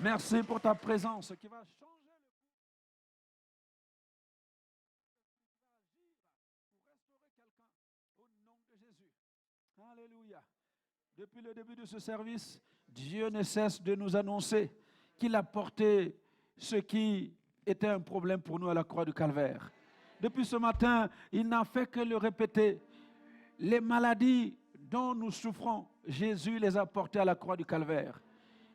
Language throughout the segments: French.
Merci pour ta présence qui va changer le cours, pour restaurer quelqu'un au nom de Jésus. Alléluia. Depuis le début de ce service, Dieu ne cesse de nous annoncer qu'il a porté ce qui était un problème pour nous à la croix du Calvaire. Depuis ce matin, il n'a fait que le répéter. Les maladies dont nous souffrons, Jésus les a portées à la croix du Calvaire.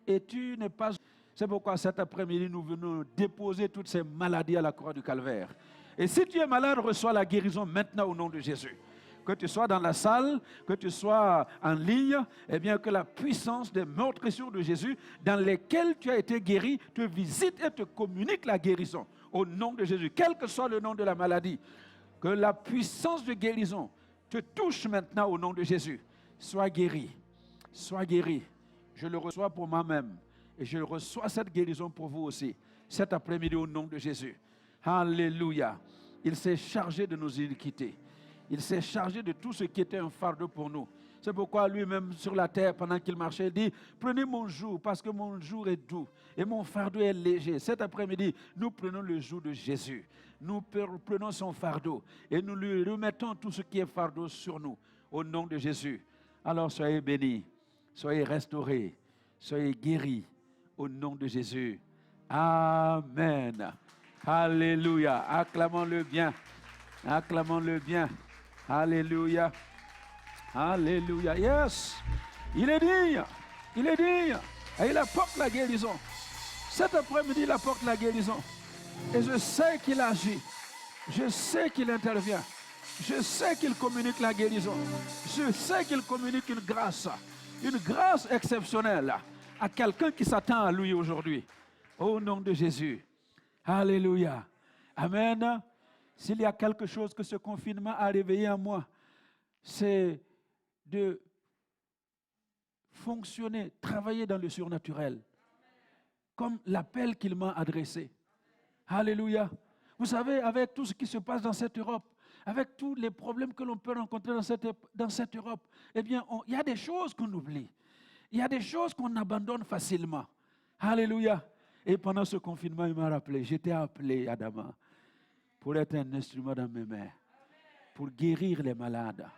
Et tu n'es pas... C'est pourquoi cet après-midi, nous venons déposer toutes ces maladies à la croix du Calvaire. Et si tu es malade, reçois la guérison maintenant au nom de Jésus. Que tu sois dans la salle, que tu sois en ligne, eh bien que la puissance des meurtrissures de Jésus, dans lesquelles tu as été guéri, te visite et te communique la guérison au nom de Jésus, quel que soit le nom de la maladie. Que la puissance de guérison te touche maintenant au nom de Jésus. Sois guéri, sois guéri. Je le reçois pour moi-même et je reçois cette guérison pour vous aussi, cet après-midi au nom de Jésus. Alléluia. Il s'est chargé de nos iniquités. Il s'est chargé de tout ce qui était un fardeau pour nous. C'est pourquoi lui-même sur la terre, pendant qu'il marchait, il dit, prenez mon joug parce que mon joug est doux et mon fardeau est léger. Cet après-midi, nous prenons le joug de Jésus. Nous prenons son fardeau et nous lui remettons tout ce qui est fardeau sur nous, au nom de Jésus. Alors soyez bénis, soyez restaurés, soyez guéris, au nom de Jésus. Amen. Alléluia. Acclamons-le bien. Acclamons-le bien. Alléluia. Alléluia. Yes. Il est digne. Il est digne. Et il apporte la guérison. Cet après-midi, il apporte la guérison. Et je sais qu'il agit. Je sais qu'il intervient. Je sais qu'il communique la guérison. Je sais qu'il communique une grâce exceptionnelle à quelqu'un qui s'attend à lui aujourd'hui. Au nom de Jésus. Alléluia. Amen. S'il y a quelque chose que ce confinement a réveillé en moi, c'est de fonctionner, travailler dans le surnaturel, comme l'appel qu'il m'a adressé. Alléluia. Vous savez, avec tout ce qui se passe dans cette Europe, avec tous les problèmes que l'on peut rencontrer dans cette Europe, eh bien, il y a des choses qu'on oublie. Il y a des choses qu'on abandonne facilement. Alléluia. Et pendant ce confinement, il m'a rappelé, j'étais appelé, Adama, pour être un instrument dans mes mains, pour guérir les malades,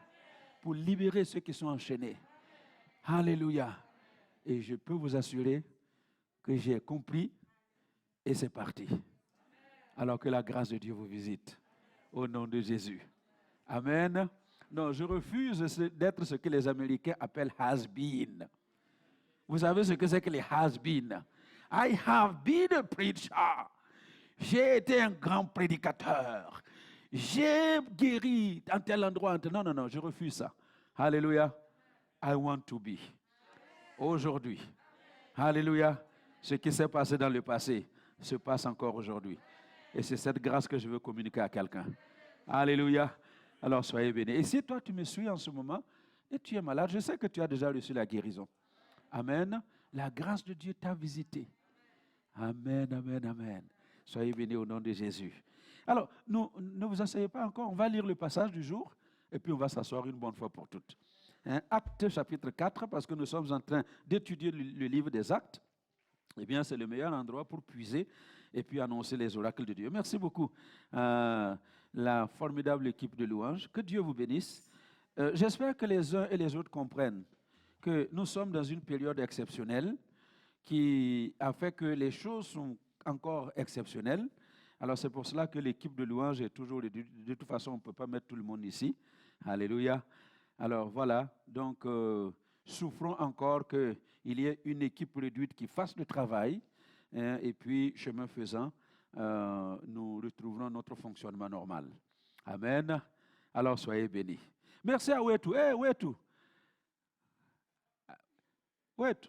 pour libérer ceux qui sont enchaînés. Alléluia. Et je peux vous assurer que j'ai compris et c'est parti. Alors que la grâce de Dieu vous visite. Au nom de Jésus. Amen. Non, je refuse d'être ce que les Américains appellent has-been. Vous savez ce que c'est que les has-been? I have been a preacher. J'ai été un grand prédicateur. J'ai guéri en tel endroit. Non, non, non, je refuse ça. Alléluia. I want to be. Aujourd'hui. Alléluia. Ce qui s'est passé dans le passé se passe encore aujourd'hui. Et c'est cette grâce que je veux communiquer à quelqu'un. Alléluia. Alors soyez bénis. Et si toi tu me suis en ce moment et tu es malade, je sais que tu as déjà reçu la guérison. Amen. La grâce de Dieu t'a visité. Amen, amen, amen. Soyez bénis au nom de Jésus. Alors, ne vous asseyez pas encore. On va lire le passage du jour et puis on va s'asseoir une bonne fois pour toutes. Actes chapitre 4, parce que nous sommes en train d'étudier le livre des Actes. Eh bien, c'est le meilleur endroit pour puiser et puis annoncer les oracles de Dieu. Merci beaucoup, la formidable équipe de louanges. Que Dieu vous bénisse. J'espère que les uns et les autres comprennent que nous sommes dans une période exceptionnelle qui a fait que les choses sont encore exceptionnelles. Alors, c'est pour cela que l'équipe de louanges est toujours... De toute façon, on ne peut pas mettre tout le monde ici. Alléluia. Alors, voilà. Donc, souffrons encore qu'il y ait une équipe réduite qui fasse le travail. Hein, et puis, chemin faisant, nous retrouverons notre fonctionnement normal. Amen. Alors, soyez bénis. Merci à Ouetou. Hey, Ouetou. Ouetou.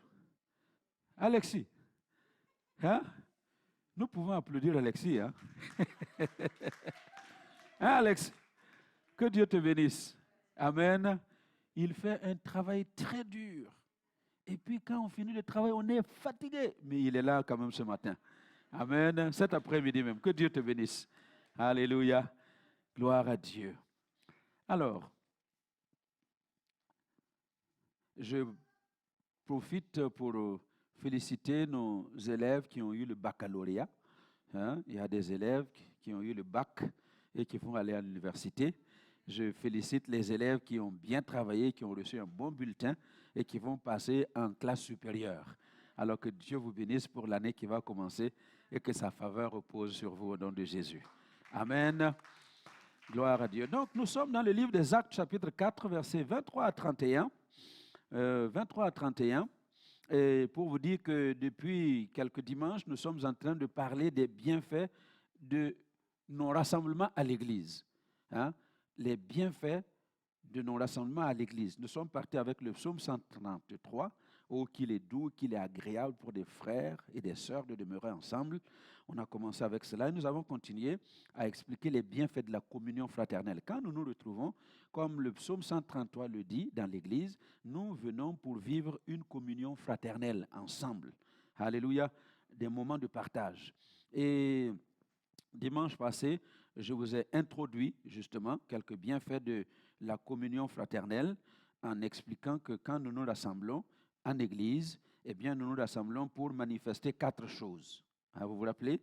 Alexis. Hein? Nous pouvons applaudir Alexis. Hein? Hein, Alexis? Que Dieu te bénisse. Amen. Il fait un travail très dur. Et puis quand on finit le travail, on est fatigué. Mais il est là quand même ce matin. Amen. Cet après-midi même. Que Dieu te bénisse. Alléluia. Gloire à Dieu. Alors, je profite pour féliciter nos élèves qui ont eu le baccalauréat. Il y a des élèves qui ont eu le bac et qui vont aller à l'université. Je félicite les élèves qui ont bien travaillé, qui ont reçu un bon bulletin et qui vont passer en classe supérieure. Alors que Dieu vous bénisse pour l'année qui va commencer et que sa faveur repose sur vous au nom de Jésus. Amen. Gloire à Dieu. Donc, nous sommes dans le livre des Actes, chapitre 4, versets 23 à 31. 23 à 31. Et pour vous dire que depuis quelques dimanches, nous sommes en train de parler des bienfaits de nos rassemblements à l'Église. Les bienfaits de nos rassemblements à l'Église. Nous sommes partis avec le psaume 133, « Oh, qu'il est doux, qu'il est agréable pour des frères et des sœurs de demeurer ensemble ». On a commencé avec cela et nous avons continué à expliquer les bienfaits de la communion fraternelle. Quand nous nous retrouvons, comme le psaume 133 le dit, dans l'Église, nous venons pour vivre une communion fraternelle ensemble. Alléluia, des moments de partage. Et dimanche passé, je vous ai introduit justement quelques bienfaits de la communion fraternelle en expliquant que quand nous nous rassemblons en Église, eh bien, nous nous rassemblons pour manifester 4 choses. Vous vous rappelez?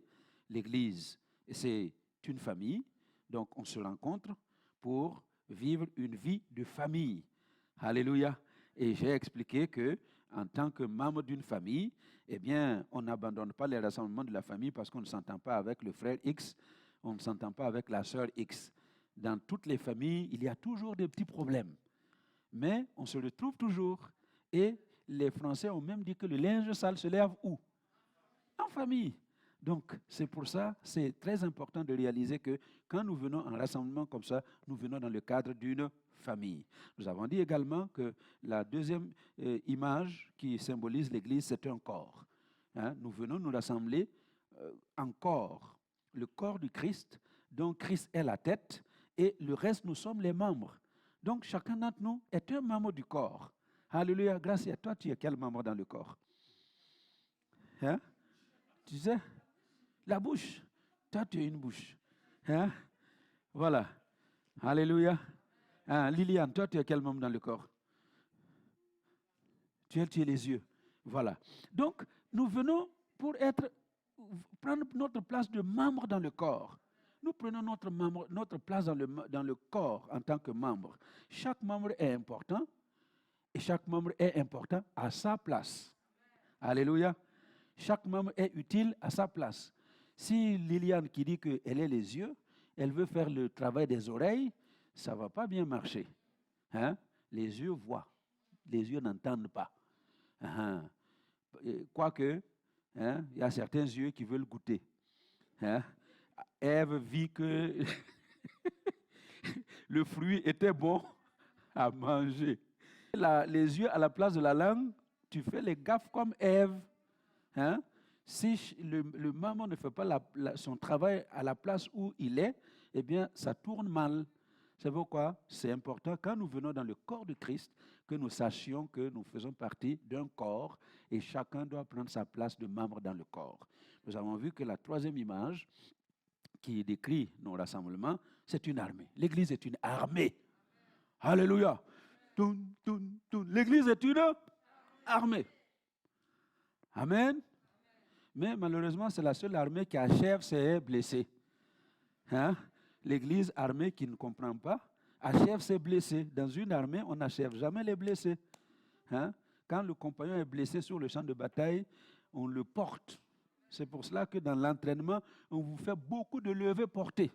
L'Église, c'est une famille, donc on se rencontre pour vivre une vie de famille. Alléluia. Et j'ai expliqué que en tant que membre d'une famille, eh bien, on n'abandonne pas les rassemblements de la famille parce qu'on ne s'entend pas avec le frère X, on ne s'entend pas avec la sœur X. Dans toutes les familles, il y a toujours des petits problèmes. Mais on se retrouve toujours. Et les Français ont même dit que le linge sale se lève où? En famille. Donc, c'est pour ça, c'est très important de réaliser que quand nous venons en rassemblement comme ça, nous venons dans le cadre d'une famille. Nous avons dit également que la deuxième image qui symbolise l'Église, c'est un corps. Nous venons nous rassembler en corps, le corps du Christ, dont Christ est la tête, et le reste, nous sommes les membres. Donc, chacun d'entre nous est un membre du corps. Alléluia, grâce à toi, tu es quel membre dans le corps? Tu sais, la bouche. Toi, tu es une bouche. Voilà. Alléluia. Liliane, toi, tu es quel membre dans le corps? Tu es les yeux. Voilà. Donc, nous venons pour prendre notre place de membre dans le corps. Nous prenons notre place dans le corps en tant que membre. Chaque membre est important et chaque membre est important à sa place. Alléluia. Chaque membre est utile à sa place. Si Liliane qui dit qu'elle est les yeux, elle veut faire le travail des oreilles, ça ne va pas bien marcher. Les yeux voient, les yeux n'entendent pas. Quoique, il y a certains yeux qui veulent goûter. Ève vit que le fruit était bon à manger. Les yeux à la place de la langue, tu fais les gaffes comme Ève. Si le maman ne fait pas son travail à la place où il est, eh bien, ça tourne mal. C'est pourquoi c'est important, quand nous venons dans le corps de Christ, que nous sachions que nous faisons partie d'un corps et chacun doit prendre sa place de membre dans le corps. Nous avons vu que la troisième image qui décrit nos rassemblements, c'est une armée. L'Église est une armée. Alléluia. L'Église est une armée. Amen. Mais malheureusement, c'est la seule armée qui achève ses blessés. L'Église armée qui ne comprend pas achève ses blessés. Dans une armée, on n'achève jamais les blessés. Quand le compagnon est blessé sur le champ de bataille, on le porte. C'est pour cela que dans l'entraînement, on vous fait beaucoup de levées portées.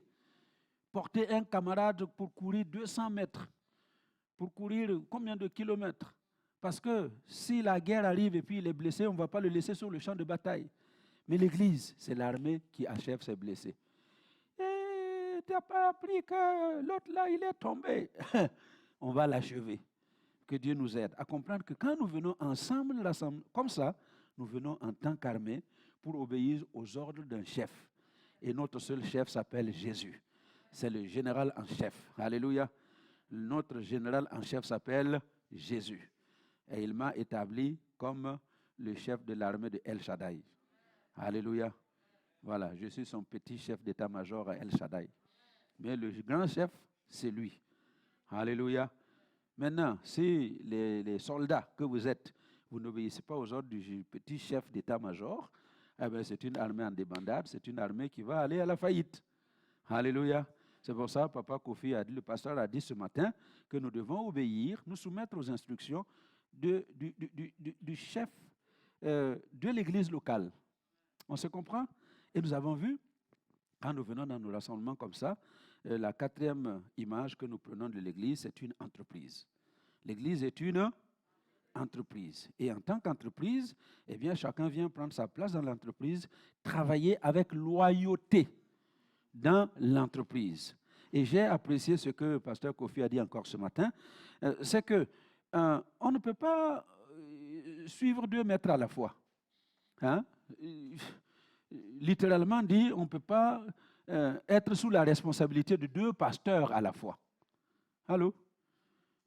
Porter un camarade pour courir 200 mètres. Pour courir combien de kilomètres? Parce que si la guerre arrive et puis il est blessé, on ne va pas le laisser sur le champ de bataille. Mais l'Église, c'est l'armée qui achève ses blessés. Et tu n'as pas appris que l'autre là, il est tombé. On va l'achever. Que Dieu nous aide à comprendre que quand nous venons ensemble, comme ça, nous venons en tant qu'armée pour obéir aux ordres d'un chef. Et notre seul chef s'appelle Jésus. C'est le général en chef. Alléluia. Notre général en chef s'appelle Jésus. Et il m'a établi comme le chef de l'armée de El Shaddai. Alléluia. Voilà, je suis son petit chef d'état-major à El Shaddai. Mais le grand chef, c'est lui. Alléluia. Maintenant, si les soldats que vous êtes, vous n'obéissez pas aux ordres du petit chef d'état-major, eh bien, c'est une armée en débandade, c'est une armée qui va aller à la faillite. Alléluia. C'est pour ça, Papa Kofi a dit, le pasteur a dit ce matin, que nous devons obéir, nous soumettre aux instructions du chef de l'église locale. On se comprend? Et nous avons vu, quand nous venons dans nos rassemblements comme ça, la quatrième image que nous prenons de l'église, c'est une entreprise. L'église est une entreprise. Et en tant qu'entreprise, eh bien, chacun vient prendre sa place dans l'entreprise, travailler avec loyauté dans l'entreprise. Et j'ai apprécié ce que Pasteur Kofi a dit encore ce matin, c'est que on ne peut pas suivre 2 maîtres à la fois. Hein? Littéralement dit, on ne peut pas être sous la responsabilité de 2 pasteurs à la fois. Allô?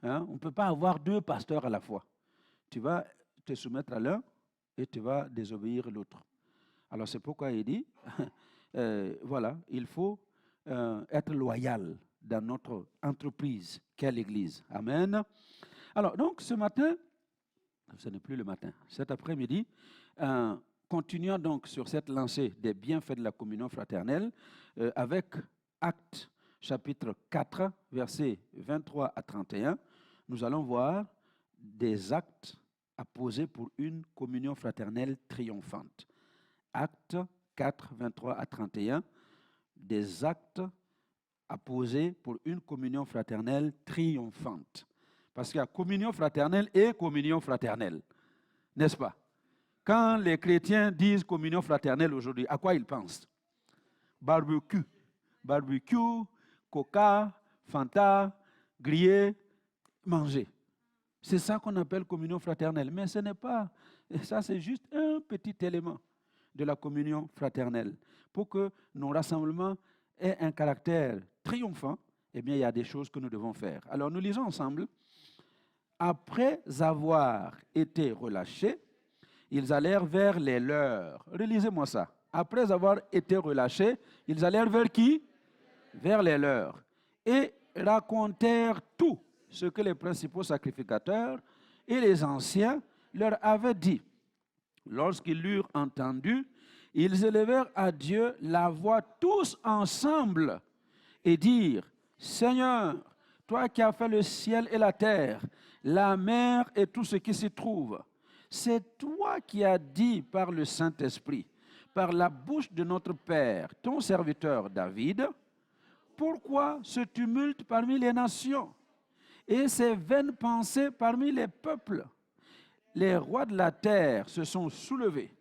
Hein? On ne peut pas avoir 2 pasteurs à la fois. Tu vas te soumettre à l'un et tu vas désobéir l'autre. Alors c'est pourquoi il dit, voilà, il faut être loyal dans notre entreprise qu'est l'Église. Amen. Alors donc ce matin, ce n'est plus le matin, cet après-midi, continuons donc sur cette lancée des bienfaits de la communion fraternelle avec Actes chapitre 4, versets 23 à 31. Nous allons voir des actes à poser pour une communion fraternelle triomphante. Actes 4, 23 à 31, des actes à poser pour une communion fraternelle triomphante. Parce qu'il y a communion fraternelle et communion fraternelle, n'est-ce pas? Quand les chrétiens disent communion fraternelle aujourd'hui, à quoi ils pensent? Barbecue, coca, Fanta, griller, manger. C'est ça qu'on appelle communion fraternelle. Mais ce n'est pas, ça c'est juste un petit élément de la communion fraternelle. Pour que nos rassemblements aient un caractère triomphant, eh bien, il y a des choses que nous devons faire. Alors, nous lisons ensemble. Après avoir été relâchés, ils allèrent vers les leurs. Relisez-moi ça. Après avoir été relâchés, ils allèrent vers qui? Vers les leurs. Et racontèrent tout ce que les principaux sacrificateurs et les anciens leur avaient dit. Lorsqu'ils l'eurent entendu, ils élevèrent à Dieu la voix tous ensemble et dirent, Seigneur, toi qui as fait le ciel et la terre, la mer et tout ce qui s'y trouve, c'est toi qui as dit par le Saint-Esprit, par la bouche de notre Père, ton serviteur David, pourquoi ce tumulte parmi les nations et ces vaines pensées parmi les peuples? Les rois de la terre se sont soulevés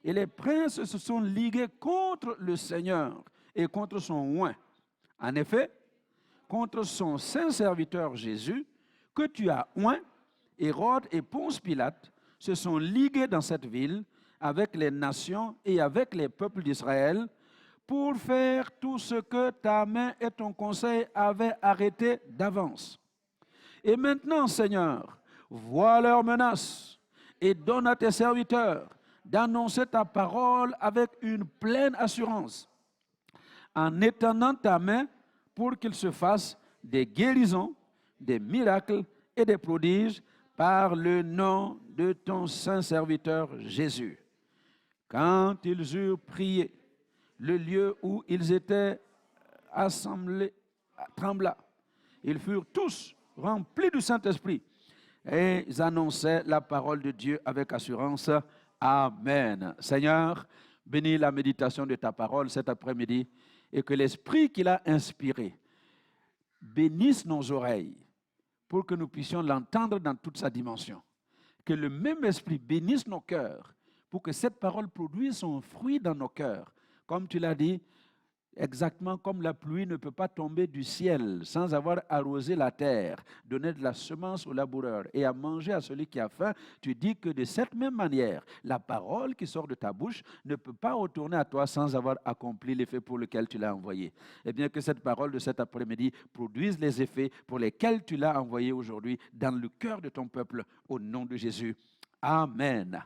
et les princes se sont ligués contre le Seigneur et contre son oint. En effet, contre son saint serviteur Jésus, que tu as oint, Hérode et Ponce Pilate se sont ligués dans cette ville avec les nations et avec les peuples d'Israël pour faire tout ce que ta main et ton conseil avaient arrêté d'avance. Et maintenant, Seigneur, vois leurs menaces et donne à tes serviteurs d'annoncer ta parole avec une pleine assurance, en étendant ta main pour qu'il se fasse des guérisons, des miracles et des prodiges par le nom de ton saint serviteur Jésus. Quand ils eurent prié, le lieu où ils étaient assemblés trembla. Ils furent tous remplis du Saint-Esprit et ils annonçaient la parole de Dieu avec assurance. Amen. Seigneur, bénis la méditation de ta parole cet après-midi et que l'Esprit qui l'a inspiré bénisse nos oreilles pour que nous puissions l'entendre dans toute sa dimension. Que le même Esprit bénisse nos cœurs pour que cette parole produise son fruit dans nos cœurs. Comme tu l'as dit, exactement comme la pluie ne peut pas tomber du ciel sans avoir arrosé la terre, donner de la semence au laboureur et à manger à celui qui a faim, tu dis que de cette même manière, la parole qui sort de ta bouche ne peut pas retourner à toi sans avoir accompli l'effet pour lequel tu l'as envoyé. Et bien que cette parole de cet après-midi produise les effets pour lesquels tu l'as envoyé aujourd'hui dans le cœur de ton peuple, au nom de Jésus. Amen.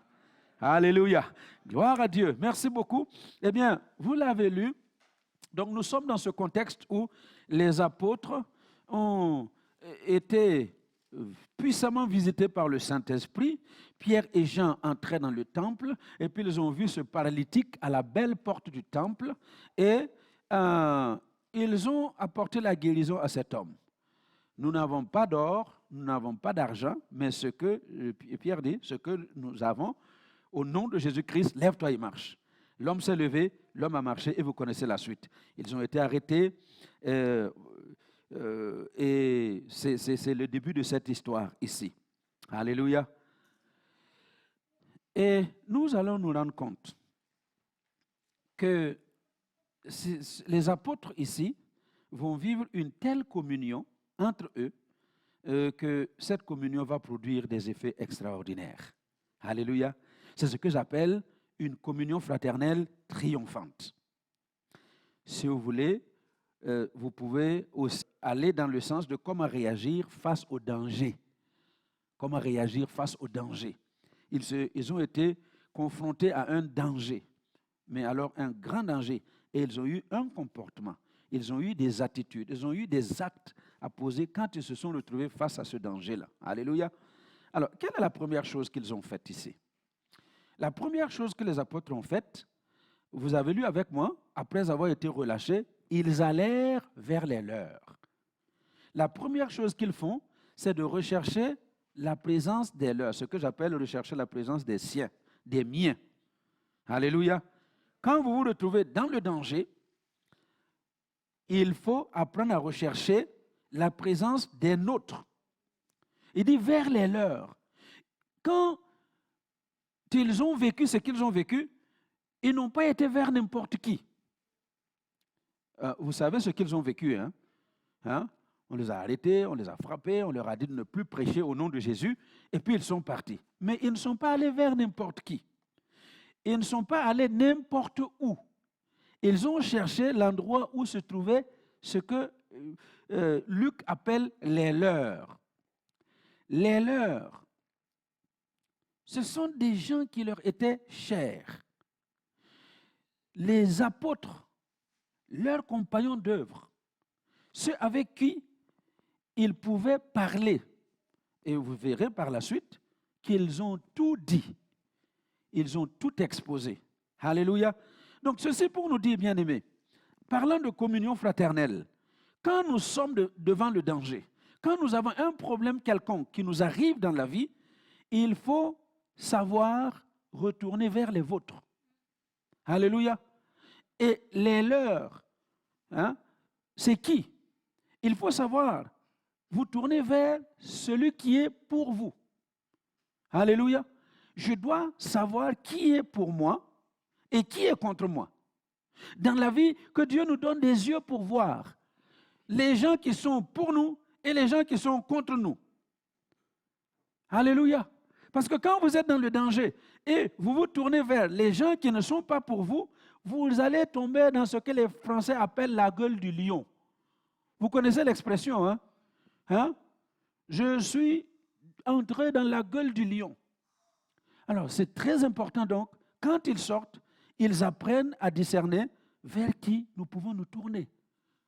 Alléluia. Gloire à Dieu. Merci beaucoup. Eh bien, vous l'avez lu. Donc nous sommes dans ce contexte où les apôtres ont été puissamment visités par le Saint-Esprit, Pierre et Jean entraient dans le temple et puis ils ont vu ce paralytique à la belle porte du temple et ils ont apporté la guérison à cet homme. Nous n'avons pas d'or, nous n'avons pas d'argent, mais ce que, Pierre dit, ce que nous avons, au nom de Jésus-Christ, lève-toi et marche. L'homme s'est levé, l'homme a marché et vous connaissez la suite. Ils ont été arrêtés et c'est le début de cette histoire ici. Alléluia. Et nous allons nous rendre compte que les apôtres ici vont vivre une telle communion entre eux que cette communion va produire des effets extraordinaires. Alléluia. C'est ce que j'appelle une communion fraternelle triomphante. Si vous voulez, vous pouvez aussi aller dans le sens de comment réagir face au danger. Comment réagir face au danger. Ils ont été confrontés à un danger, mais alors un grand danger. Et ils ont eu un comportement, ils ont eu des attitudes, ils ont eu des actes à poser quand ils se sont retrouvés face à ce danger-là. Alléluia. Alors, quelle est la première chose qu'ils ont faite ici? La première chose que les apôtres ont faite, vous avez lu avec moi, après avoir été relâchés, ils allèrent vers les leurs. La première chose qu'ils font, c'est de rechercher la présence des leurs, ce que j'appelle rechercher la présence des siens, des miens. Alléluia. Quand vous vous retrouvez dans le danger, il faut apprendre à rechercher la présence des nôtres. Il dit vers les leurs. Quand ils ont vécu ce qu'ils ont vécu, ils n'ont pas été vers n'importe qui. Vous savez ce qu'ils ont vécu, hein? On les a arrêtés, on les a frappés, on leur a dit de ne plus prêcher au nom de Jésus, et puis ils sont partis. Mais ils ne sont pas allés vers n'importe qui. Ils ne sont pas allés n'importe où. Ils ont cherché l'endroit où se trouvait ce que Luc appelle les leurs. Les leurs, ce sont des gens qui leur étaient chers. Les apôtres, leurs compagnons d'œuvre, ceux avec qui ils pouvaient parler. Et vous verrez par la suite qu'ils ont tout dit. Ils ont tout exposé. Alléluia. Donc ceci pour nous dire, bien-aimés, parlant de communion fraternelle, quand nous sommes devant le danger, quand nous avons un problème quelconque qui nous arrive dans la vie, il faut savoir retourner vers les vôtres. Alléluia. Et les leurs, c'est qui? Il faut savoir vous tourner vers celui qui est pour vous. Alléluia. Je dois savoir qui est pour moi et qui est contre moi. Dans la vie, que Dieu nous donne des yeux pour voir les gens qui sont pour nous et les gens qui sont contre nous. Alléluia. Parce que quand vous êtes dans le danger et vous vous tournez vers les gens qui ne sont pas pour vous, vous allez tomber dans ce que les Français appellent la gueule du lion. Vous connaissez l'expression, hein? Je suis entré dans la gueule du lion. Alors, c'est très important donc, quand ils sortent, ils apprennent à discerner vers qui nous pouvons nous tourner.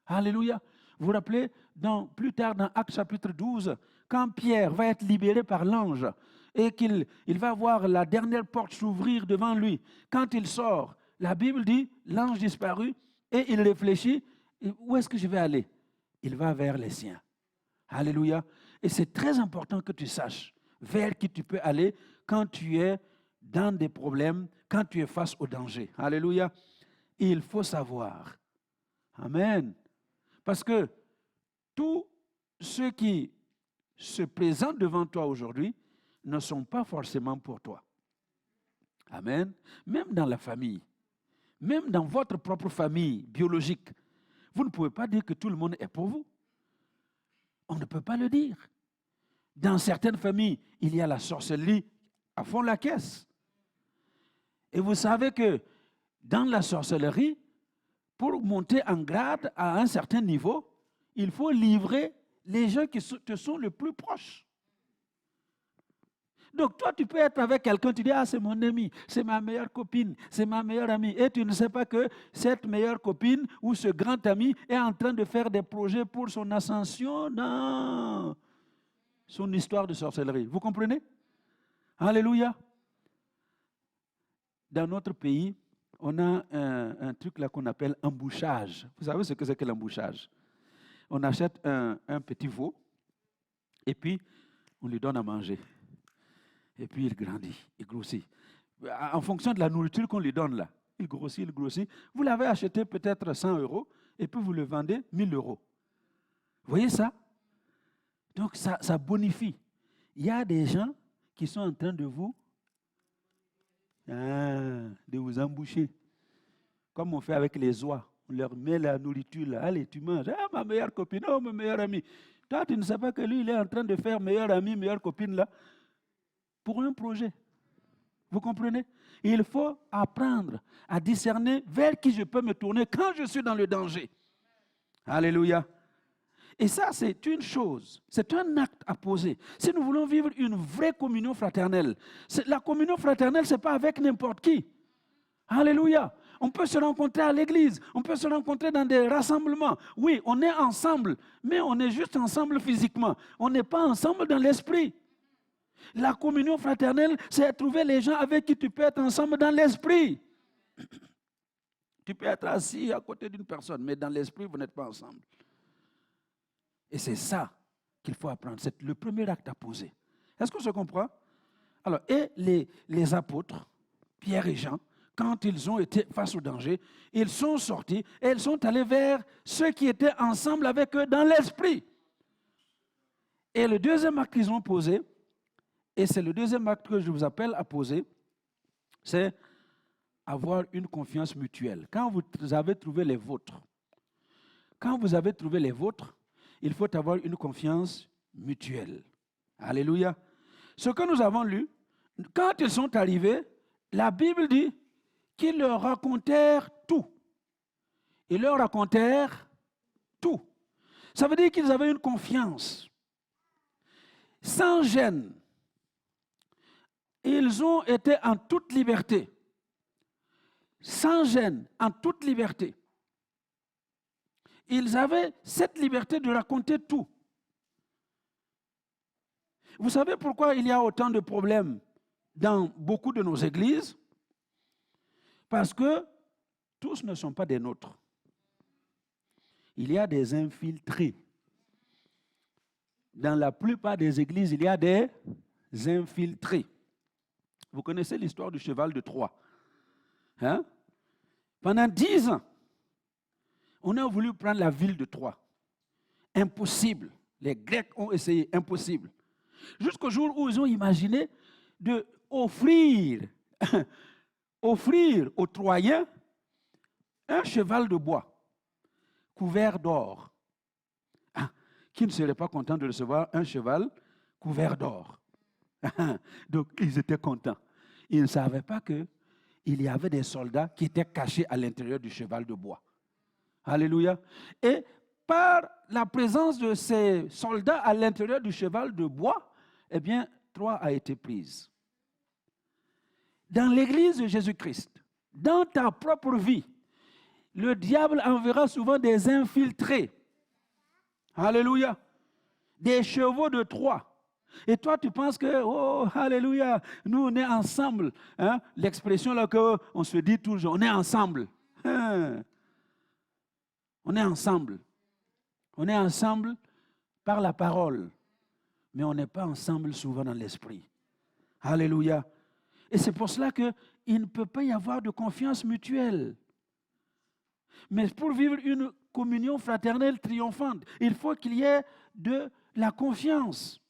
Alléluia. Vous vous rappelez, plus tard dans Actes chapitre 12, quand Pierre va être libéré par l'ange et qu'il va voir la dernière porte s'ouvrir devant lui, quand il sort, la Bible dit, l'ange disparut et il réfléchit, où est-ce que je vais aller? Il va vers les siens. Alléluia. Et c'est très important que tu saches vers qui tu peux aller quand tu es dans des problèmes, quand tu es face au danger. Alléluia. Il faut savoir. Amen. Parce que tous ceux qui se présentent devant toi aujourd'hui ne sont pas forcément pour toi. Amen. Même dans la famille, même dans votre propre famille biologique, vous ne pouvez pas dire que tout le monde est pour vous. On ne peut pas le dire. Dans certaines familles, il y a la sorcellerie à fond la caisse. Et vous savez que dans la sorcellerie, pour monter en grade à un certain niveau, il faut livrer les gens qui te sont le plus proches. Donc toi, tu peux être avec quelqu'un, tu dis, ah, c'est mon ami, c'est ma meilleure copine, c'est ma meilleure amie. Et tu ne sais pas que cette meilleure copine ou ce grand ami est en train de faire des projets pour son ascension. Non. son histoire de sorcellerie. Vous comprenez? Alléluia. Dans notre pays, on a un truc là qu'on appelle embouchage. Vous savez ce que c'est que l'embouchage? On achète un petit veau et puis on lui donne à manger. Et puis il grandit, il grossit. En fonction de la nourriture qu'on lui donne là, il grossit, il grossit. Vous l'avez acheté peut-être 100 € et puis vous le vendez 1000 €. Vous voyez ça? Donc ça bonifie. Il y a des gens qui sont en train de vous emboucher. Comme on fait avec les oies. On leur met la nourriture là. Allez, tu manges. Ah, ma meilleure copine, oh, ma meilleure amie. Toi, tu ne sais pas que lui, il est en train de faire meilleure amie, meilleure copine là, pour un projet. Vous comprenez? Il faut apprendre à discerner vers qui je peux me tourner quand je suis dans le danger. Alléluia. Et ça, c'est une chose, c'est un acte à poser. Si nous voulons vivre une vraie communion fraternelle, la communion fraternelle, ce n'est pas avec n'importe qui. Alléluia. On peut se rencontrer à l'église, on peut se rencontrer dans des rassemblements. Oui, on est ensemble, mais on est juste ensemble physiquement. On n'est pas ensemble dans l'esprit. La communion fraternelle, c'est trouver les gens avec qui tu peux être ensemble dans l'esprit. Tu peux être assis à côté d'une personne, mais dans l'esprit, vous n'êtes pas ensemble. Et c'est ça qu'il faut apprendre. C'est le premier acte à poser. Est-ce qu'on se comprend? Alors, et les apôtres, Pierre et Jean, quand ils ont été face au danger, ils sont sortis et ils sont allés vers ceux qui étaient ensemble avec eux dans l'esprit. Et le deuxième acte qu'ils ont posé, et c'est le deuxième acte que je vous appelle à poser, c'est avoir une confiance mutuelle. Quand vous avez trouvé les vôtres, il faut avoir une confiance mutuelle. Alléluia. Ce que nous avons lu, quand ils sont arrivés, la Bible dit qu'ils leur racontèrent tout. Ils leur racontèrent tout. Ça veut dire qu'ils avaient une confiance. Sans gêne. Ils ont été en toute liberté. Sans gêne, en toute liberté. Ils avaient cette liberté de raconter tout. Vous savez pourquoi il y a autant de problèmes dans beaucoup de nos églises? Parce que tous ne sont pas des nôtres. Il y a des infiltrés. Dans la plupart des églises, il y a des infiltrés. Vous connaissez l'histoire du cheval de Troie. Hein? Pendant 10 ans, on a voulu prendre la ville de Troie. Impossible. Les Grecs ont essayé, impossible. Jusqu'au jour où ils ont imaginé d'offrir aux Troyens un cheval de bois couvert d'or. Ah, qui ne serait pas content de recevoir un cheval couvert d'or? Donc, ils étaient contents. Ils ne savaient pas qu'il y avait des soldats qui étaient cachés à l'intérieur du cheval de bois. Alléluia. Et par la présence de ces soldats à l'intérieur du cheval de bois, eh bien, Troie a été prise. Dans l'église de Jésus-Christ, dans ta propre vie, le diable enverra souvent des infiltrés. Alléluia. Des chevaux de Troie. Et toi, tu penses que, oh, alléluia, nous, on est ensemble. Hein? L'expression là qu'on se dit toujours, on est ensemble. Hein? On est ensemble. On est ensemble par la parole. Mais on n'est pas ensemble souvent dans l'esprit. Alléluia. Et c'est pour cela qu'il ne peut pas y avoir de confiance mutuelle. Mais pour vivre une communion fraternelle triomphante, il faut qu'il y ait de la confiance.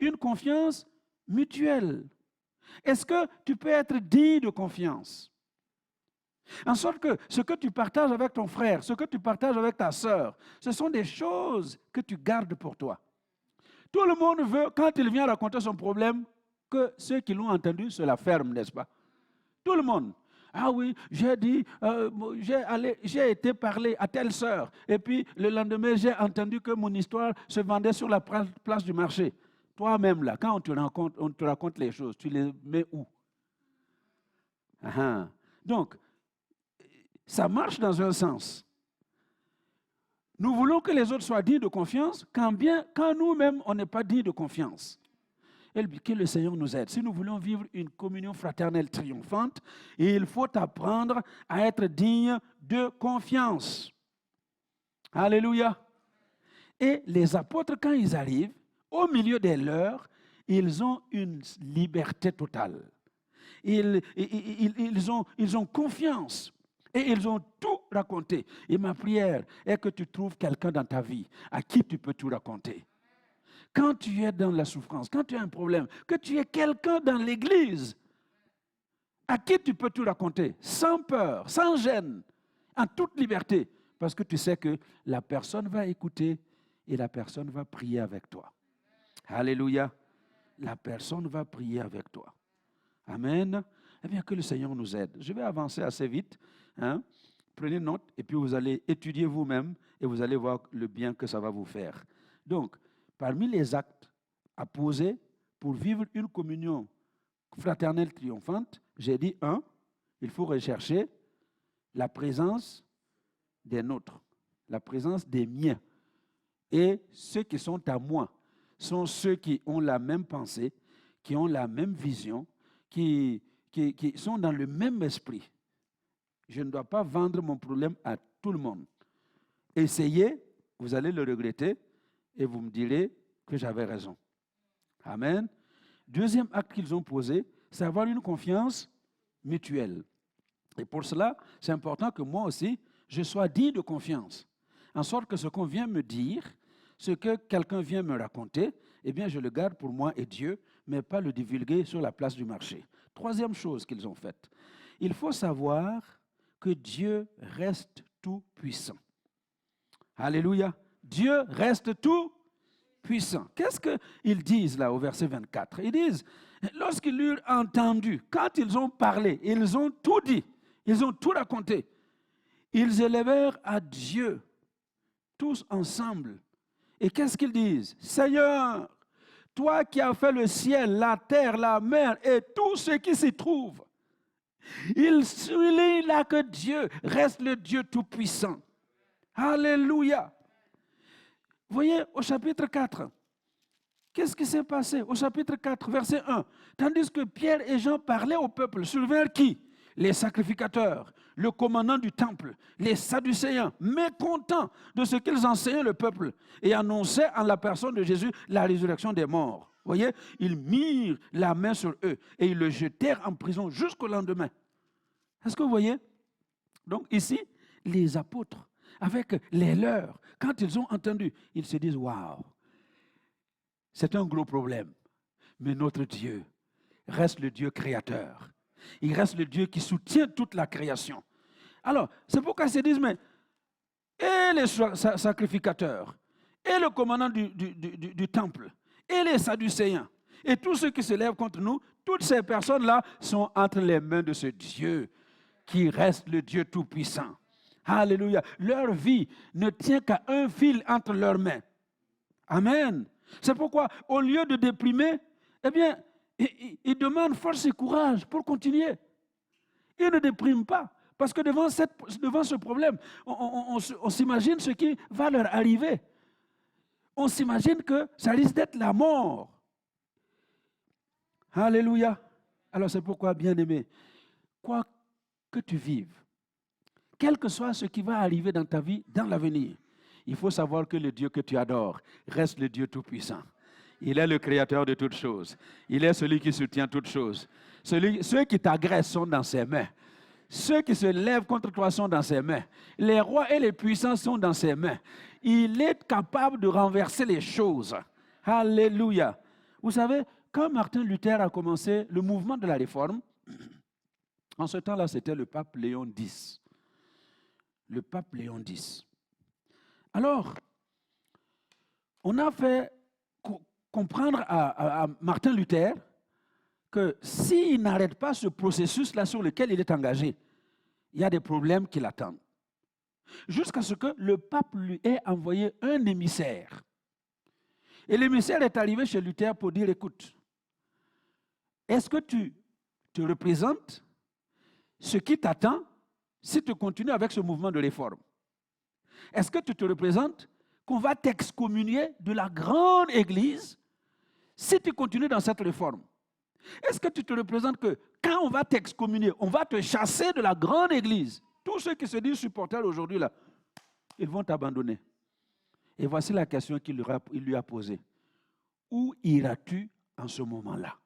Une confiance mutuelle. Est-ce que tu peux être digne de confiance? En sorte que ce que tu partages avec ton frère, ce que tu partages avec ta sœur, ce sont des choses que tu gardes pour toi. Tout le monde veut, quand il vient raconter son problème, que ceux qui l'ont entendu se la ferment, n'est-ce pas? Tout le monde. Ah oui, j'ai dit, j'ai été parler à telle sœur, et puis le lendemain, j'ai entendu que mon histoire se vendait sur la place du marché. Toi-même, là, quand on te raconte les choses, tu les mets où? Donc, ça marche dans un sens. Nous voulons que les autres soient dignes de confiance, quand nous-mêmes, on n'est pas dignes de confiance. Et que le Seigneur nous aide. Si nous voulons vivre une communion fraternelle triomphante, il faut apprendre à être digne de confiance. Alléluia. Et les apôtres, quand ils arrivent, au milieu des leurs, ils ont une liberté totale. Ils ont confiance et ils ont tout raconté. Et ma prière est que tu trouves quelqu'un dans ta vie à qui tu peux tout raconter. Quand tu es dans la souffrance, quand tu as un problème, que tu aies quelqu'un dans l'église à qui tu peux tout raconter, sans peur, sans gêne, en toute liberté, parce que tu sais que la personne va écouter et la personne va prier avec toi. Alléluia. La personne va prier avec toi. Amen. Eh bien, que le Seigneur nous aide. Je vais avancer assez vite. Hein? Prenez note et puis vous allez étudier vous-même et vous allez voir le bien que ça va vous faire. Donc, parmi les actes à poser pour vivre une communion fraternelle triomphante, j'ai dit il faut rechercher la présence des nôtres, la présence des miens. Et ceux qui sont à moi sont ceux qui ont la même pensée, qui ont la même vision, qui sont dans le même esprit. Je ne dois pas vendre mon problème à tout le monde. Essayez, vous allez le regretter et vous me direz que j'avais raison. Amen. Deuxième acte qu'ils ont posé, c'est avoir une confiance mutuelle. Et pour cela, c'est important que moi aussi, je sois digne de confiance. En sorte que ce qu'on vient me dire, ce que quelqu'un vient me raconter, eh bien, je le garde pour moi et Dieu, mais pas le divulguer sur la place du marché. Troisième chose qu'ils ont faite, il faut savoir que Dieu reste tout puissant. Alléluia. Dieu reste tout puissant. Qu'est-ce qu'ils disent là au verset 24? Ils disent, lorsqu'ils l'eurent entendu, quand ils ont parlé, ils ont tout dit, ils ont tout raconté. Ils élevèrent à Dieu, tous ensemble. Et qu'est-ce qu'ils disent? Seigneur, toi qui as fait le ciel, la terre, la mer et tout ce qui s'y trouve, il est là que Dieu reste le Dieu tout-puissant. Alléluia. Vous voyez, au chapitre 4, qu'est-ce qui s'est passé? Au chapitre 4, verset 1, tandis que Pierre et Jean parlaient au peuple, survinrent qui? Les sacrificateurs, le commandant du temple, les Sadducéens, mécontents de ce qu'ils enseignaient le peuple et annonçaient en la personne de Jésus la résurrection des morts. Vous voyez, ils mirent la main sur eux et ils le jetèrent en prison jusqu'au lendemain. Est-ce que vous voyez? Donc ici, les apôtres, avec les leurs, quand ils ont entendu, ils se disent, waouh, c'est un gros problème, mais notre Dieu reste le Dieu créateur. Il reste le Dieu qui soutient toute la création. Alors, c'est pourquoi ils se disent, mais et les sacrificateurs, et le commandant du temple, et les Sadducéens, et tous ceux qui se lèvent contre nous, toutes ces personnes-là sont entre les mains de ce Dieu qui reste le Dieu tout-puissant. Alléluia. Leur vie ne tient qu'à un fil entre leurs mains. Amen. C'est pourquoi, au lieu de déprimer, eh bien, ils demandent force et courage pour continuer. Ils ne dépriment pas. Parce que devant ce problème, on s'imagine ce qui va leur arriver. On s'imagine que ça risque d'être la mort. Alléluia. Alors c'est pourquoi, bien-aimé, quoi que tu vives, quel que soit ce qui va arriver dans ta vie, dans l'avenir, il faut savoir que le Dieu que tu adores reste le Dieu tout-puissant. Il est le créateur de toutes choses. Il est celui qui soutient toutes choses. Ceux qui t'agressent sont dans ses mains. Ceux qui se lèvent contre toi sont dans ses mains. Les rois et les puissants sont dans ses mains. Il est capable de renverser les choses. Alléluia. Vous savez, quand Martin Luther a commencé le mouvement de la Réforme, en ce temps-là, c'était le pape Léon X. Le pape Léon X. Alors, on a fait comprendre à Martin Luther que s'il n'arrête pas ce processus-là sur lequel il est engagé, il y a des problèmes qui l'attendent. Jusqu'à ce que le pape lui ait envoyé un émissaire. Et l'émissaire est arrivé chez Luther pour dire, écoute, est-ce que tu te représentes ce qui t'attend si tu continues avec ce mouvement de réforme? Est-ce que tu te représentes qu'on va t'excommunier de la grande église si tu continues dans cette réforme? Est-ce que tu te représentes que quand on va t'excommunier, on va te chasser de la grande église? Tous ceux qui se disent supporters aujourd'hui, là, ils vont t'abandonner. Et voici la question qu'il lui a posée. Où iras-tu en ce moment-là?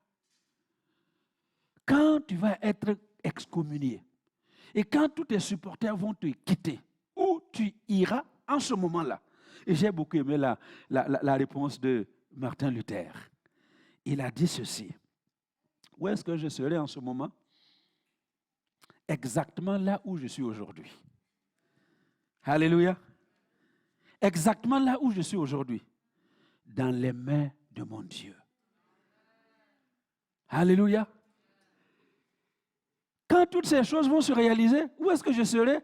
Quand tu vas être excommunié et quand tous tes supporters vont te quitter, où tu iras en ce moment-là? Et j'ai beaucoup aimé la réponse de Martin Luther. Il a dit ceci. Où est-ce que je serai en ce moment? Exactement là où je suis aujourd'hui. Alléluia. Exactement là où je suis aujourd'hui. Dans les mains de mon Dieu. Alléluia. Quand toutes ces choses vont se réaliser, où est-ce que je serai?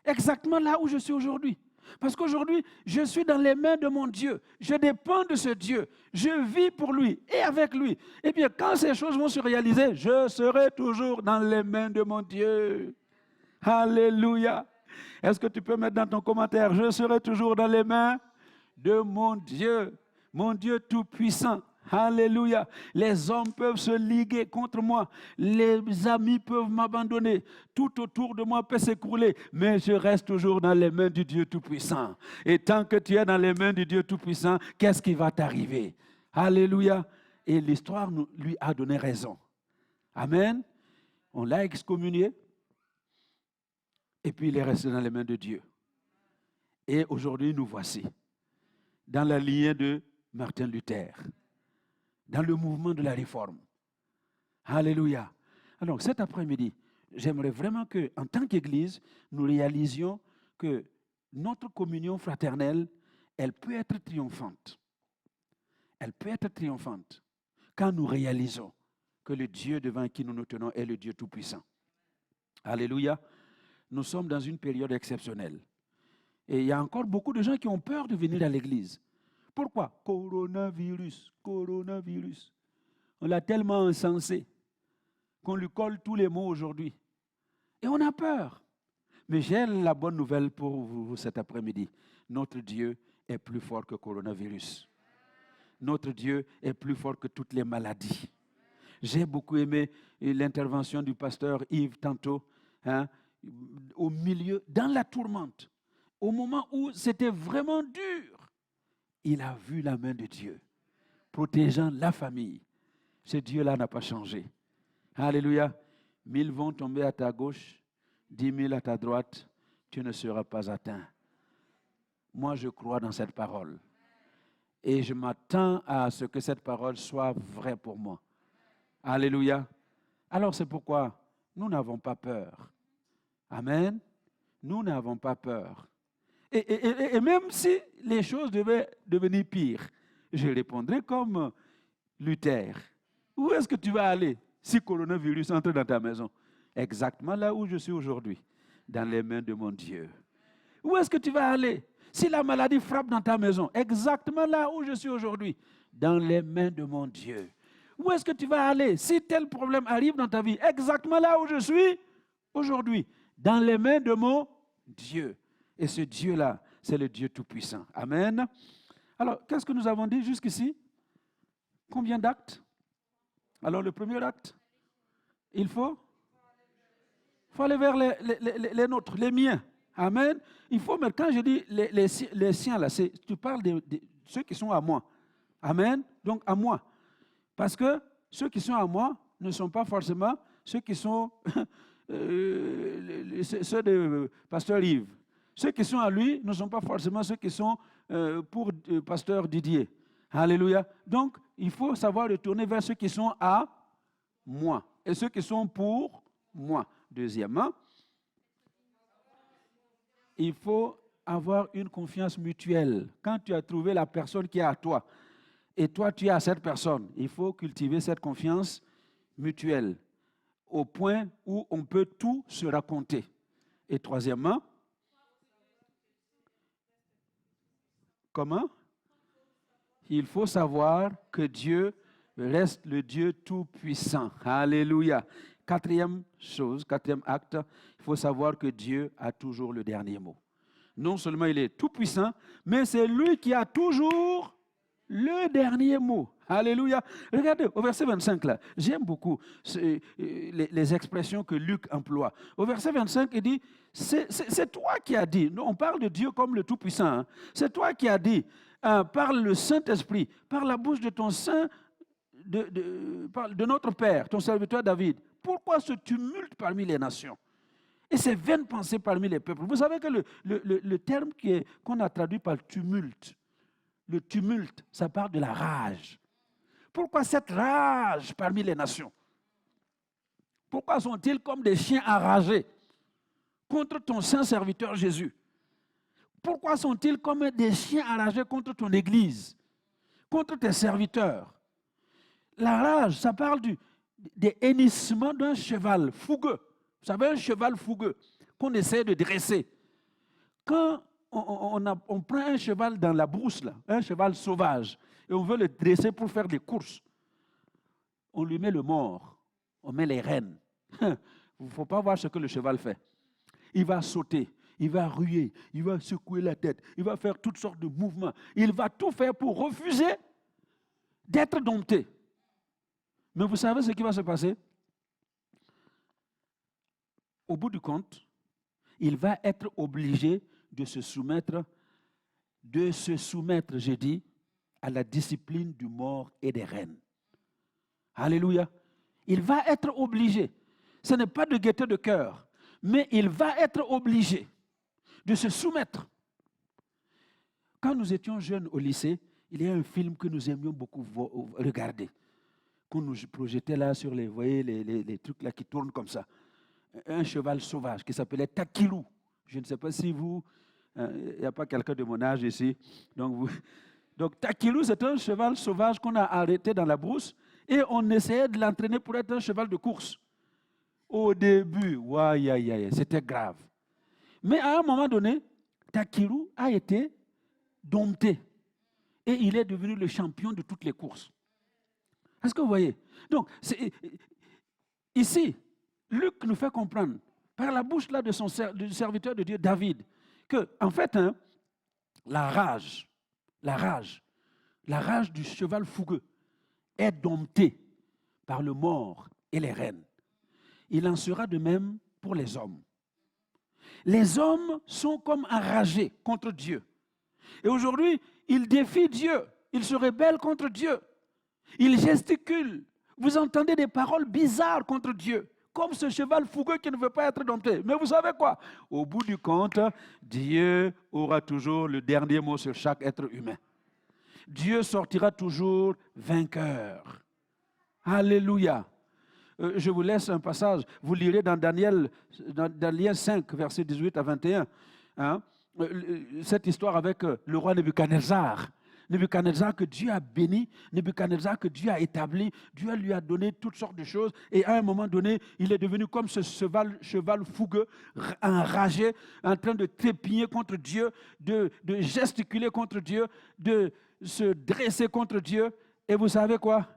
Exactement là où je suis aujourd'hui. Parce qu'aujourd'hui, je suis dans les mains de mon Dieu. Je dépends de ce Dieu. Je vis pour lui et avec lui. Et bien, quand ces choses vont se réaliser, je serai toujours dans les mains de mon Dieu. Alléluia. Est-ce que tu peux mettre dans ton commentaire, je serai toujours dans les mains de mon Dieu tout-puissant. Alléluia. Les hommes peuvent se liguer contre moi. Les amis peuvent m'abandonner. Tout autour de moi peut s'écrouler. Mais je reste toujours dans les mains du Dieu Tout-Puissant. Et tant que tu es dans les mains du Dieu Tout-Puissant, qu'est-ce qui va t'arriver? Alléluia. Et l'histoire lui a donné raison. Amen. On l'a excommunié. Et puis il est resté dans les mains de Dieu. Et aujourd'hui, nous voici dans la lignée de Martin Luther, dans le mouvement de la réforme. Alléluia. Alors cet après-midi, j'aimerais vraiment qu'en tant qu'Église, nous réalisions que notre communion fraternelle, elle peut être triomphante. Elle peut être triomphante quand nous réalisons que le Dieu devant qui nous nous tenons est le Dieu Tout-Puissant. Alléluia. Nous sommes dans une période exceptionnelle. Et il y a encore beaucoup de gens qui ont peur de venir à l'église. Pourquoi? Coronavirus, coronavirus. On l'a tellement encensé qu'on lui colle tous les mots aujourd'hui. Et on a peur. Mais j'ai la bonne nouvelle pour vous cet après-midi. Notre Dieu est plus fort que le coronavirus. Notre Dieu est plus fort que toutes les maladies. J'ai beaucoup aimé l'intervention du pasteur Yves tantôt, au milieu, dans la tourmente. Au moment où c'était vraiment dur, il a vu la main de Dieu, protégeant la famille. Ce Dieu-là n'a pas changé. Alléluia. 1000 vont tomber à ta gauche, 10 000 à ta droite, tu ne seras pas atteint. Moi, je crois dans cette parole. Et je m'attends à ce que cette parole soit vraie pour moi. Alléluia. Alors c'est pourquoi nous n'avons pas peur. Amen. Nous n'avons pas peur. Et même si les choses devaient devenir pires, je répondrai comme Luther. Où est-ce que tu vas aller si le coronavirus entre dans ta maison? Exactement là où je suis aujourd'hui, dans les mains de mon Dieu. Où est-ce que tu vas aller si la maladie frappe dans ta maison? Exactement là où je suis aujourd'hui, dans les mains de mon Dieu. Où est-ce que tu vas aller si tel problème arrive dans ta vie? Exactement là où je suis aujourd'hui, dans les mains de mon Dieu. Et ce Dieu-là, c'est le Dieu Tout-Puissant. Amen. Alors, qu'est-ce que nous avons dit jusqu'ici? Combien d'actes? Alors, le premier acte, il faut aller vers les nôtres, les miens. Amen. Il faut, mais quand je dis les siens, là, tu parles de ceux qui sont à moi. Amen. Donc, à moi. Parce que ceux qui sont à moi ne sont pas forcément ceux qui sont ceux de Pasteur Yves. Ceux qui sont à lui ne sont pas forcément ceux qui sont pour Pasteur Didier. Alléluia. Donc, il faut savoir retourner vers ceux qui sont à moi et ceux qui sont pour moi. Deuxièmement, il faut avoir une confiance mutuelle. Quand tu as trouvé la personne qui est à toi et toi tu es à cette personne, il faut cultiver cette confiance mutuelle au point où on peut tout se raconter. Et troisièmement, comment? Il faut savoir que Dieu reste le Dieu tout-puissant. Alléluia. Quatrième chose, quatrième acte, il faut savoir que Dieu a toujours le dernier mot. Non seulement il est tout-puissant, mais c'est lui qui a toujours le dernier mot. Alléluia. Regardez, au verset 25, là, j'aime beaucoup les expressions que Luc emploie. Au verset 25, il dit, c'est toi qui as dit, on parle de Dieu comme le Tout-Puissant, hein. C'est toi qui as dit, par le Saint-Esprit, par la bouche de ton Saint, de notre Père, ton serviteur David, pourquoi ce tumulte parmi les nations et ces vaines pensées parmi les peuples? Vous savez que le terme qu'on a traduit par tumulte, le tumulte, ça parle de la rage. Pourquoi cette rage parmi les nations? Pourquoi sont-ils comme des chiens enragés contre ton saint serviteur Jésus? Pourquoi sont-ils comme des chiens enragés contre ton Église, contre tes serviteurs? La rage, ça parle des hennissements d'un cheval fougueux. Vous savez, un cheval fougueux qu'on essaie de dresser. Quand on prend un cheval dans la brousse, là, un cheval sauvage, et on veut le dresser pour faire des courses, on lui met le mors, on met les rênes. Il ne faut pas voir ce que le cheval fait. Il va sauter, il va ruer, il va secouer la tête, il va faire toutes sortes de mouvements. Il va tout faire pour refuser d'être dompté. Mais vous savez ce qui va se passer? Au bout du compte, il va être obligé de se soumettre, j'ai dit, à la discipline du mors et des rênes. Alléluia. Il va être obligé. Ce n'est pas de gaieté de cœur, mais il va être obligé de se soumettre. Quand nous étions jeunes au lycée, il y a un film que nous aimions beaucoup regarder, qu'on nous projetait là sur les, vous voyez, les trucs là qui tournent comme ça. Un cheval sauvage qui s'appelait Takilou. Je ne sais pas si vous, il n'y a pas quelqu'un de mon âge ici. Donc Takilou, c'est un cheval sauvage qu'on a arrêté dans la brousse et on essayait de l'entraîner pour être un cheval de course. Au début, c'était grave. Mais à un moment donné, Takilou a été dompté et il est devenu le champion de toutes les courses. Est-ce que vous voyez? Donc, ici, Luc nous fait comprendre, par la bouche là du serviteur de Dieu, David, que, en fait, la rage du cheval fougueux est domptée par le mors et les rênes. Il en sera de même pour les hommes. Les hommes sont comme enragés contre Dieu. Et aujourd'hui, ils défient Dieu. Ils se rebellent contre Dieu. Ils gesticulent. Vous entendez des paroles bizarres contre Dieu, comme ce cheval fougueux qui ne veut pas être dompté. Mais vous savez quoi? Au bout du compte, Dieu aura toujours le dernier mot sur chaque être humain. Dieu sortira toujours vainqueur. Alléluia. Je vous laisse un passage. Vous lirez dans Daniel 5, versets 18 à 21, cette histoire avec le roi Nebuchadnezzar. Nebuchadnezzar que Dieu a béni, Nebuchadnezzar que Dieu a établi, Dieu lui a donné toutes sortes de choses et à un moment donné, il est devenu comme ce cheval fougueux, enragé, en train de trépigner contre Dieu, de gesticuler contre Dieu, de se dresser contre Dieu. Et vous savez quoi?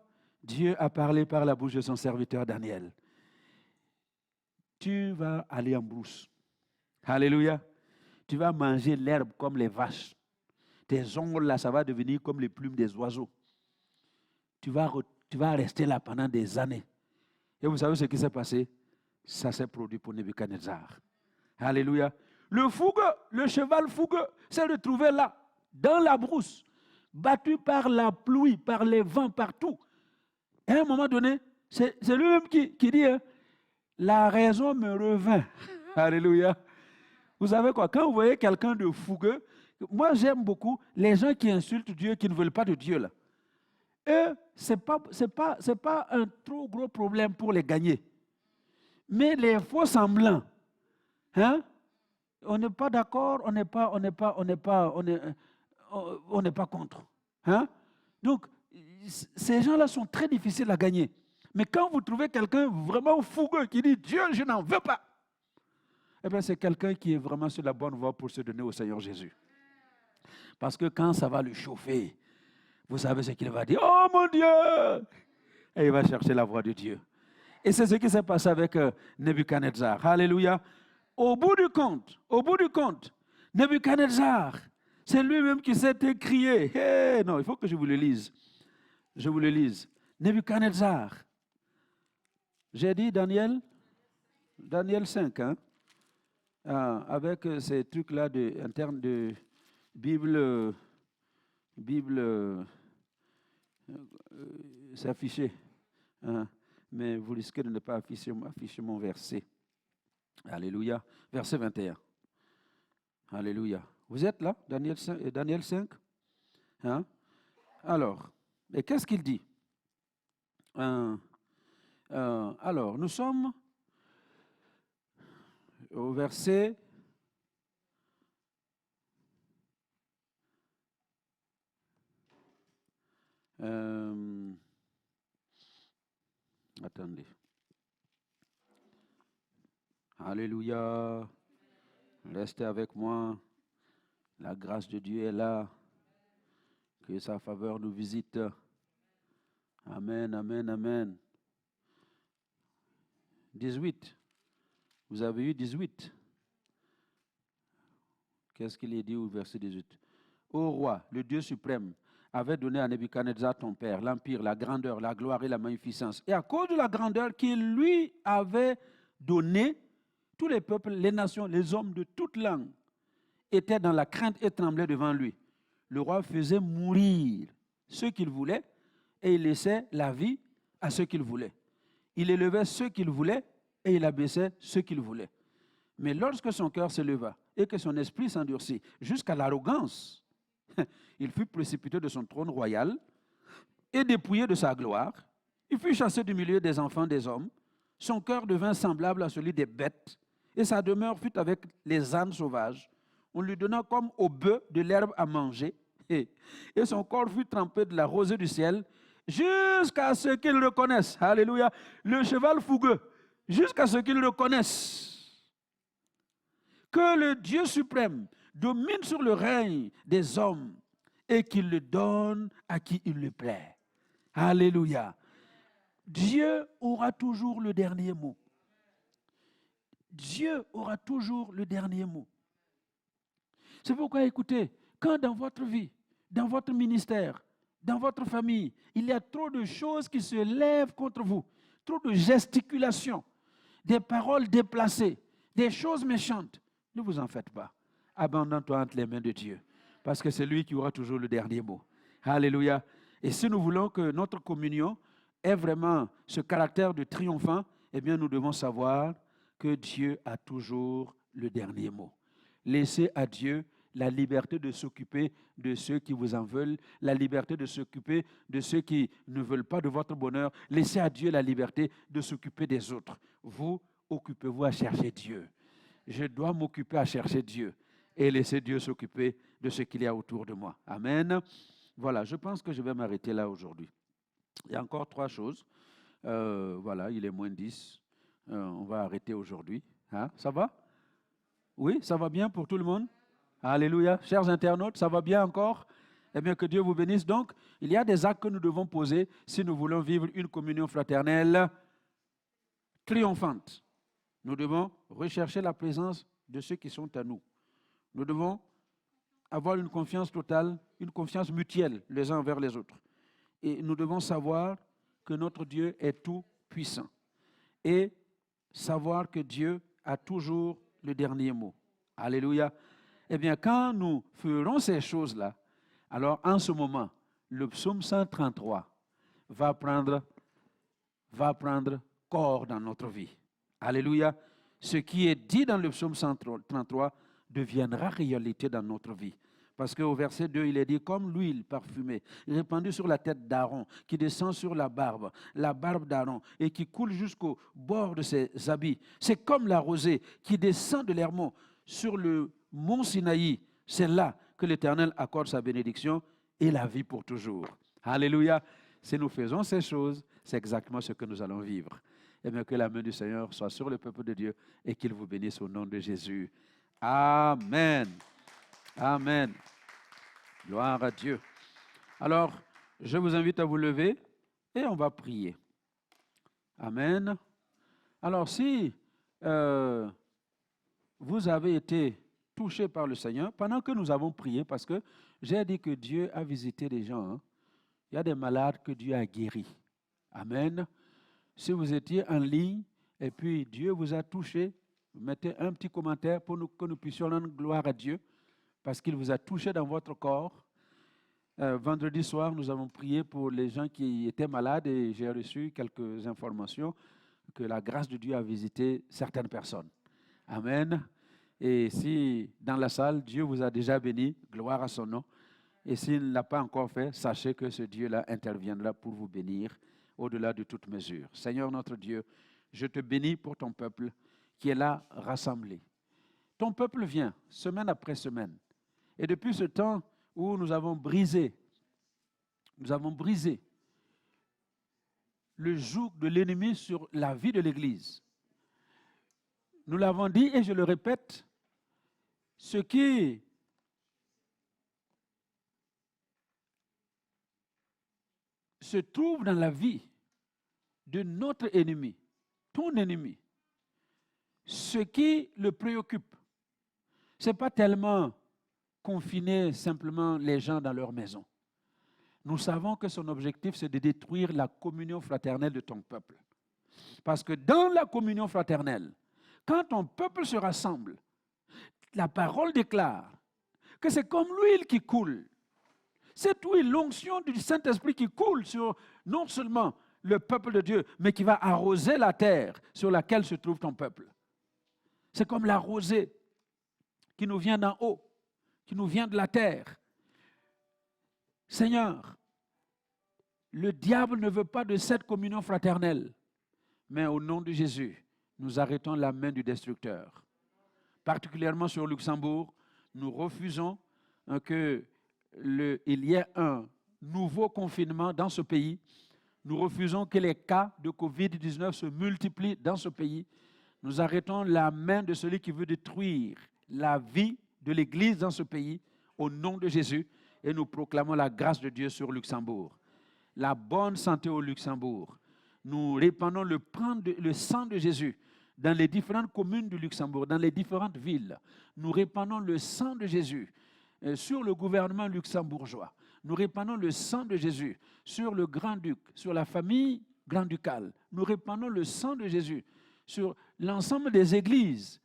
Dieu a parlé par la bouche de son serviteur Daniel. Tu vas aller en brousse. Alléluia. Tu vas manger l'herbe comme les vaches. Tes ongles là, ça va devenir comme les plumes des oiseaux. Tu vas rester là pendant des années. Et vous savez ce qui s'est passé? Ça s'est produit pour Nebuchadnezzar. Alléluia. Le fougueux, le cheval fougueux, s'est retrouvé là, dans la brousse, battu par la pluie, par les vents, partout. Et à un moment donné, c'est lui-même qui dit, la raison me revint. Alléluia. Vous savez quoi? Quand vous voyez quelqu'un de fougueux, moi j'aime beaucoup les gens qui insultent Dieu, qui ne veulent pas de Dieu là. Eux, ce n'est pas un trop gros problème pour les gagner. Mais les faux semblants, on n'est pas d'accord, on n'est pas contre. Donc, ces gens-là sont très difficiles à gagner. Mais quand vous trouvez quelqu'un vraiment fougueux qui dit « Dieu, je n'en veux pas », eh bien, c'est quelqu'un qui est vraiment sur la bonne voie pour se donner au Seigneur Jésus. Parce que quand ça va le chauffer, vous savez ce qu'il va dire. Oh mon Dieu! Et il va chercher la voix de Dieu. Et c'est ce qui s'est passé avec Nebuchadnezzar. Alléluia. Au bout du compte, Nebuchadnezzar, c'est lui-même qui s'est écrié. Hey, non, il faut que je vous le lise. Je vous le lise. Nebuchadnezzar. J'ai dit Daniel 5, hein? Avec ces trucs-là en termes de Bible, c'est affiché. Hein? Mais vous risquez de ne pas afficher mon verset. Alléluia. Verset 21. Alléluia. Vous êtes là, Daniel 5? Hein? Alors, et qu'est-ce qu'il dit? Alors, nous sommes au verset attendez. Alléluia. Restez avec moi. La grâce de Dieu est là. Que sa faveur nous visite. Amen, amen, amen. 18. Vous avez eu 18. Qu'est-ce qu'il est dit au verset 18? Ô roi, le Dieu suprême, avait donné à Nebuchadnezzar ton père l'empire, la grandeur, la gloire et la magnificence. Et à cause de la grandeur qu'il lui avait donnée, tous les peuples, les nations, les hommes de toute langue étaient dans la crainte et tremblaient devant lui. Le roi faisait mourir ceux qu'il voulait et il laissait la vie à ceux qu'il voulait. Il élevait ceux qu'il voulait et il abaissait ceux qu'il voulait. Mais lorsque son cœur se leva et que son esprit s'endurcit jusqu'à l'arrogance, il fut précipité de son trône royal et dépouillé de sa gloire. Il fut chassé du milieu des enfants des hommes. Son cœur devint semblable à celui des bêtes et sa demeure fut avec les ânes sauvages. On lui donna comme au bœuf de l'herbe à manger et son corps fut trempé de la rosée du ciel jusqu'à ce qu'il reconnaisse. Alléluia. Le cheval fougueux, jusqu'à ce qu'il reconnaisse que le Dieu suprême domine sur le règne des hommes et qu'il le donne à qui il le plaît. Alléluia. Dieu aura toujours le dernier mot. Dieu aura toujours le dernier mot. C'est pourquoi, écoutez, quand dans votre vie, dans votre ministère, dans votre famille, il y a trop de choses qui se lèvent contre vous, trop de gesticulations, des paroles déplacées, des choses méchantes, ne vous en faites pas. Abandonne-toi entre les mains de Dieu, parce que c'est lui qui aura toujours le dernier mot. Alléluia. Et si nous voulons que notre communion ait vraiment ce caractère de triomphant, eh bien nous devons savoir que Dieu a toujours le dernier mot. Laissez à Dieu la liberté de s'occuper de ceux qui vous en veulent, la liberté de s'occuper de ceux qui ne veulent pas de votre bonheur. Laissez à Dieu la liberté de s'occuper des autres. Vous, occupez-vous à chercher Dieu. Je dois m'occuper à chercher Dieu et laisser Dieu s'occuper de ce qu'il y a autour de moi. Amen. Voilà, je pense que je vais m'arrêter là aujourd'hui. Il y a encore 3 choses. Voilà, il est moins 10. On va arrêter aujourd'hui. Hein? Ça va? Oui, ça va bien pour tout le monde? Alléluia. Chers internautes, ça va bien encore? Eh bien, que Dieu vous bénisse. Donc, il y a des actes que nous devons poser si nous voulons vivre une communion fraternelle triomphante. Nous devons rechercher la présence de ceux qui sont à nous. Nous devons avoir une confiance totale, une confiance mutuelle les uns envers les autres. Et nous devons savoir que notre Dieu est tout puissant. Et savoir que Dieu a toujours le dernier mot. Alléluia. Eh bien, quand nous ferons ces choses-là, alors en ce moment, le psaume 133 va prendre corps dans notre vie. Alléluia. Ce qui est dit dans le psaume 133 deviendra réalité dans notre vie. Parce qu'au verset 2, il est dit, comme l'huile parfumée, répandue sur la tête d'Aaron, qui descend sur la barbe d'Aaron, et qui coule jusqu'au bord de ses habits. C'est comme la rosée qui descend de l'Hermon sur le mont Sinaï. C'est là que l'Éternel accorde sa bénédiction et la vie pour toujours. Alléluia. Si nous faisons ces choses, c'est exactement ce que nous allons vivre. Et bien que la main du Seigneur soit sur le peuple de Dieu et qu'il vous bénisse au nom de Jésus. Amen. Amen. Gloire à Dieu. Alors, je vous invite à vous lever et on va prier. Amen. Alors, si vous avez été touchés par le Seigneur pendant que nous avons prié, parce que j'ai dit que Dieu a visité des gens. Hein. Il y a des malades que Dieu a guéris. Amen. Si vous étiez en ligne et puis Dieu vous a touché, mettez un petit commentaire pour que nous puissions rendre gloire à Dieu, parce qu'il vous a touché dans votre corps. Vendredi soir, nous avons prié pour les gens qui étaient malades et j'ai reçu quelques informations que la grâce de Dieu a visité certaines personnes. Amen. Et si dans la salle, Dieu vous a déjà béni, gloire à son nom. Et s'il ne l'a pas encore fait, sachez que ce Dieu-là interviendra pour vous bénir au-delà de toute mesure. Seigneur notre Dieu, je te bénis pour ton peuple qui est là rassemblé. Ton peuple vient semaine après semaine. Et depuis ce temps où nous avons brisé le joug de l'ennemi sur la vie de l'Église. Nous l'avons dit et je le répète, ce qui se trouve dans la vie de notre ennemi, ton ennemi, ce qui le préoccupe, ce n'est pas tellement confiner simplement les gens dans leur maison. Nous savons que son objectif, c'est de détruire la communion fraternelle de ton peuple. Parce que dans la communion fraternelle, quand ton peuple se rassemble, la parole déclare que c'est comme l'huile qui coule. Cette huile, l'onction du Saint-Esprit qui coule sur non seulement le peuple de Dieu, mais qui va arroser la terre sur laquelle se trouve ton peuple. C'est comme la rosée qui nous vient d'en haut, qui nous vient de la terre. Seigneur, le diable ne veut pas de cette communion fraternelle, mais au nom de Jésus, nous arrêtons la main du destructeur. Particulièrement sur Luxembourg, nous refusons qu'il y ait un nouveau confinement dans ce pays. Nous refusons que les cas de COVID-19 se multiplient dans ce pays. Nous arrêtons la main de celui qui veut détruire la vie de l'Église dans ce pays, au nom de Jésus, et nous proclamons la grâce de Dieu sur Luxembourg. La bonne santé au Luxembourg. Nous répandons le sang de Jésus dans les différentes communes du Luxembourg, dans les différentes villes. Nous répandons le sang de Jésus sur le gouvernement luxembourgeois. Nous répandons le sang de Jésus sur le grand-duc, sur la famille grand-ducale. Nous répandons le sang de Jésus sur l'ensemble des églises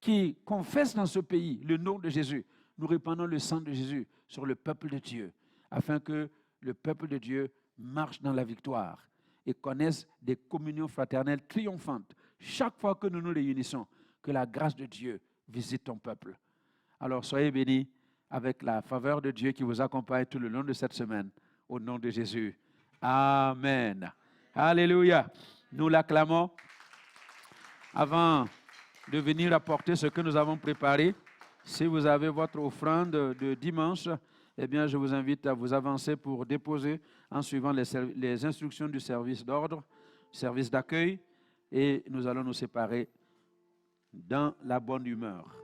qui confessent dans ce pays le nom de Jésus. Nous répandons le sang de Jésus sur le peuple de Dieu, afin que le peuple de Dieu marche dans la victoire et connaisse des communions fraternelles triomphantes. Chaque fois que nous nous réunissons, que la grâce de Dieu visite ton peuple. Alors soyez bénis avec la faveur de Dieu qui vous accompagne tout le long de cette semaine. Au nom de Jésus. Amen. Alléluia. Nous l'acclamons. Avant de venir apporter ce que nous avons préparé, si vous avez votre offrande de dimanche, eh bien, je vous invite à vous avancer pour déposer en suivant les instructions du service d'ordre, service d'accueil, et nous allons nous séparer dans la bonne humeur.